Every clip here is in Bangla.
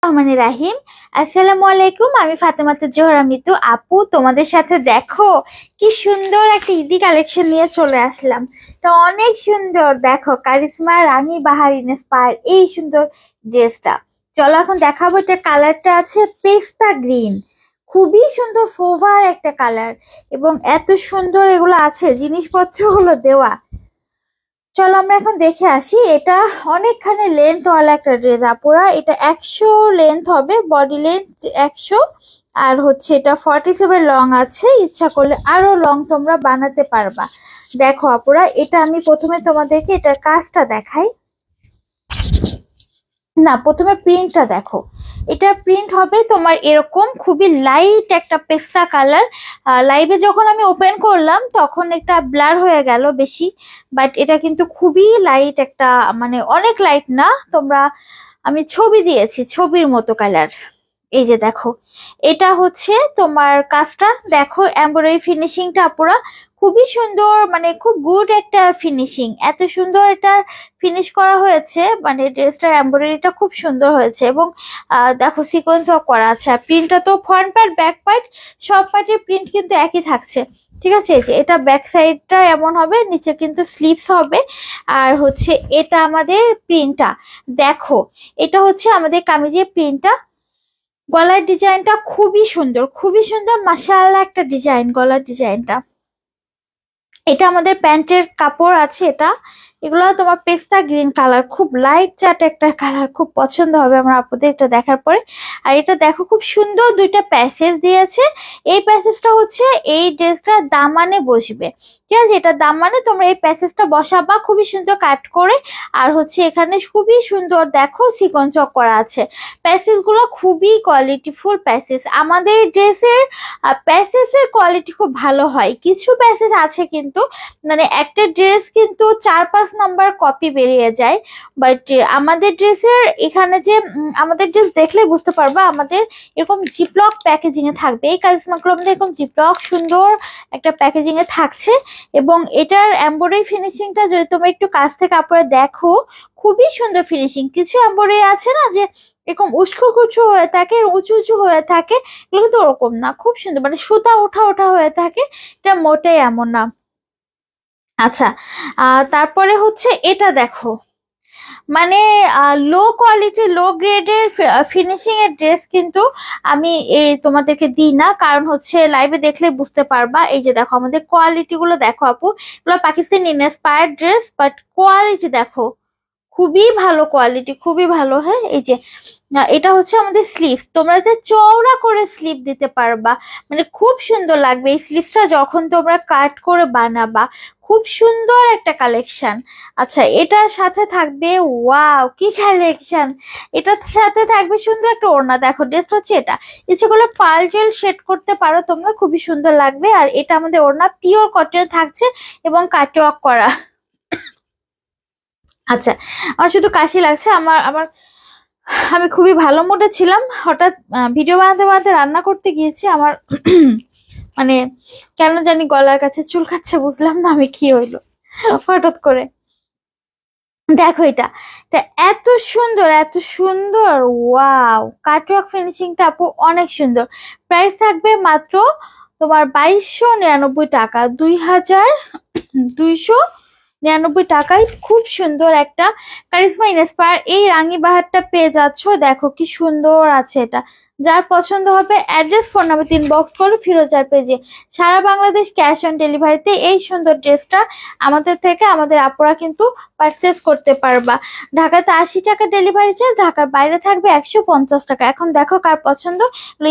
রহমানির রাহিম। আসসালামু আলাইকুম। আমি ফাতেমাতুজ জোহরা মিতু আপু, তোমাদের সাথে দেখো কি সুন্দর একটা ঈদি কালেকশন নিয়ে চলে আসলাম। তো অনেক সুন্দর, দেখো কারিশমা রানী বাহার ইন্সপায়ার এই সুন্দর ড্রেসটা। চলো এখন দেখাবো। এটা কালারটা আছে পেস্তা গ্রিন, খুবই সুন্দর সোভার একটা কালার, এবং এত সুন্দর এগুলো আছে জিনিসপত্রগুলো দেওয়া। চলো আমরা এখন দেখে আসি। এটা অনেকখানি লেন্থ ওয়ালা একটা ড্রেস আপুরা। এটা 100 লেন্থ হবে, বডি লেন্থ 100। আর হচ্ছে এটা 47 লং আছে, ইচ্ছা করলে আরো লং তোমরা বানাতে পারবা। দেখো আপুরা, এটা আমি প্রথমে তোমাদেরকে এটার কাজটা দেখাই। না, প্রথমে প্রিন্টটা দেখো। এটা প্রিন্ট হবে তোমার এরকম খুবই লাইট একটা পেস্তা কালার। লাইভে যখন আমি ওপেন করলাম তখন একটা ব্লার হয়ে গেল বেশি, বাট এটা কিন্তু খুবই লাইট একটা, মানে অনেক লাইট না তোমরা, আমি ছবি দিয়েছি ছবির মতো কালার। এই যে দেখো, এটা হচ্ছে তোমার কাজটা দেখো, এমব্রয়ডারি ফিনিশিংটা পুরো খুবই সুন্দর, মানে খুব গুড একটা ফিনিশিং। এত সুন্দর এটা ফিনিশ করা হয়েছে, মানে ড্রেসটার এমব্রয়ডারিটা খুব সুন্দর হয়েছে। এবং দেখো সিকোয়েন্সও করা আছে। আর প্রিন্টটা তো ফ্রন্ট পার্ট ব্যাক পার্ট সব পার্টের প্রিন্ট কিন্তু একই থাকছে। ঠিক আছে, এই যে এটা ব্যাক সাইডটা এমন হবে, নিচে কিন্তু স্লিভস হবে। আর হচ্ছে এটা আমাদের প্রিন্টটা দেখো, এটা হচ্ছে আমাদের কামিজের প্রিন্টটা। গলার ডিজাইনটা খুবই সুন্দর, খুবই সুন্দর, মাশাআল্লাহ একটা ডিজাইন গলার ডিজাইনটা। এটা আমাদের প্যান্টের কাপড় আছে। এটা এগুলো তোমার পেস্তা গ্রিন কালার, খুব লাইট চাট একটা কালার, খুব পছন্দ হবে আমার আপুদের এটা দেখার পরে। আর এটা দেখো খুব সুন্দর দুইটা প্যাসেজ দিয়েছে। এই প্যাসেজটা হচ্ছে এই ড্রেসটার দামানে বসবে। ঠিক আছে, এটা দামানে তোমরা এই প্যাসেজটা বসাবা খুবই সুন্দর কাট করে। আর হচ্ছে এখানে খুবই সুন্দর দেখো সিকোয়েন্স করা আছে। প্যাসেজ গুলো খুবই কোয়ালিটিফুল প্যাসেজ। আমাদের ড্রেসের প্যাসেজের কোয়ালিটি খুব ভালো হয়। কিছু প্যাসেজ আছে কিন্তু, মানে একটা ড্রেস কিন্তু 4-5 নাম্বার কপি বেরিয়ে যায়। বাট আমাদের ড্রেসের এখানে যে আমাদের ড্রেস দেখলে বুঝতে পারবা, আমাদের এরকম জিপলক প্যাকেজিং এ থাকবে। এই কারিশমাগুলো আমাদের এরকম জিপলক সুন্দর একটা প্যাকেজিং এ থাকছে। এবং এটার এমব্রয়ডারি ফিনিশিংটা যদি তোমরা একটু কাছ থেকে আপনারা দেখো, খুবই সুন্দর ফিনিশিং। কিছু এমব্রয়ডারি আছে না যে এরকম উস্কো কুচু হয়ে থাকে, উঁচু উঁচু হয়ে থাকে, এগুলো কিন্তু ওরকম না, খুব সুন্দর, মানে সুতা ওঠা ওঠা হয়ে থাকে। এটা মোটেই এমন না। আচ্ছা, তারপরে হচ্ছে এটা দেখো, মানে লো কোয়ালিটি লো গ্রেডের ফিনিশিং এর ড্রেস কিন্তু আমি এই তোমাদেরকে দিই না, কারণ হচ্ছে লাইভে দেখলে বুঝতে পারবা। এই যে দেখো আমাদের কোয়ালিটি গুলো দেখো আপু, এগুলো Pakistani inspired dress, but quality দেখো খুবই ভালো কোয়ালিটি, খুবই ভালো। হ্যাঁ, এই যে এটা হচ্ছে আমাদের স্লিভ, তোমরা যে চওড়া করে স্লিভ দিতে পারবা, মানে খুব সুন্দর লাগবে এই স্লিভসটা যখন তোমরা কাট করে বানাবা। খুব সুন্দর একটা কালেকশন। আচ্ছা, এটার সাথে থাকবে, ওয়াও কি কালেকশন! এটার সাথে থাকবে সুন্দর একটা ওড়না। দেখো ড্রেসটা হচ্ছে এটা, ইচ্ছে করলে পার্ল জেল শেড করতে পারো তোমরা, খুবই সুন্দর লাগবে। আর এটা আমাদের ওড়না পিওর কটন থাকছে এবং কাটওয়ার্ক করা। আচ্ছা, আমার শুধু কাশি লাগছে। আমার আমার আমি খুবই ভালো মুডে ছিলাম, হঠাৎ ভিডিও বানাতে বানাতে রান্না করতে গিয়েছি, আমার মানে কেন জানি গলার কাছে চুলকাচ্ছে, বুঝলাম না আমি কি হইলো হঠাৎ করে। দেখো এটা, এটা এত সুন্দর, এত সুন্দর, ওয়াও! কাটওয়ার্ক ফিনিশিংটা আপু অনেক সুন্দর। প্রাইস থাকবে মাত্র তোমার 2299 টাকা, 2299 টাকায় খুব সুন্দর একটা কারিশমা ইন্সপায়ার এই রাঙি বাহারটা পেয়ে যাচ্ছ। দেখো কি সুন্দর আছে এটা। যার পছন্দ হবে অ্যাড্রেস ফোন নাম্বার 3 বক্স করে ফিরোজার পেজে সারা বাংলাদেশ ক্যাশ অন ডেলিভারিতে এই সুন্দর ড্রেসটা আমাদের থেকে আমাদের আপুরা কিন্তু পারচেস করতে পারবা। ঢাকাতে 80 টাকা ডেলিভারি চার্জ, ঢাকার বাইরে থাকবে 150 টাকা। এখন দেখো কার পছন্দ।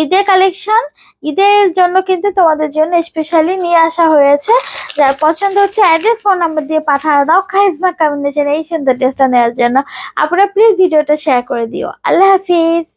ঈদের কালেকশন, ঈদের জন্য কিন্তু তোমাদের জন্য স্পেশালি নিয়ে আসা হয়েছে। যার পছন্দ হচ্ছে অ্যাড্রেস ফোন নাম্বার দিয়ে পাঠিয়ে দাও কারিশমা কম্বিনেশন এই সুন্দর ড্রেসটা নেওয়ার জন্য। আপনারা প্লিজ ভিডিওটা শেয়ার করে দিও। আল্লাহ হাফিজ।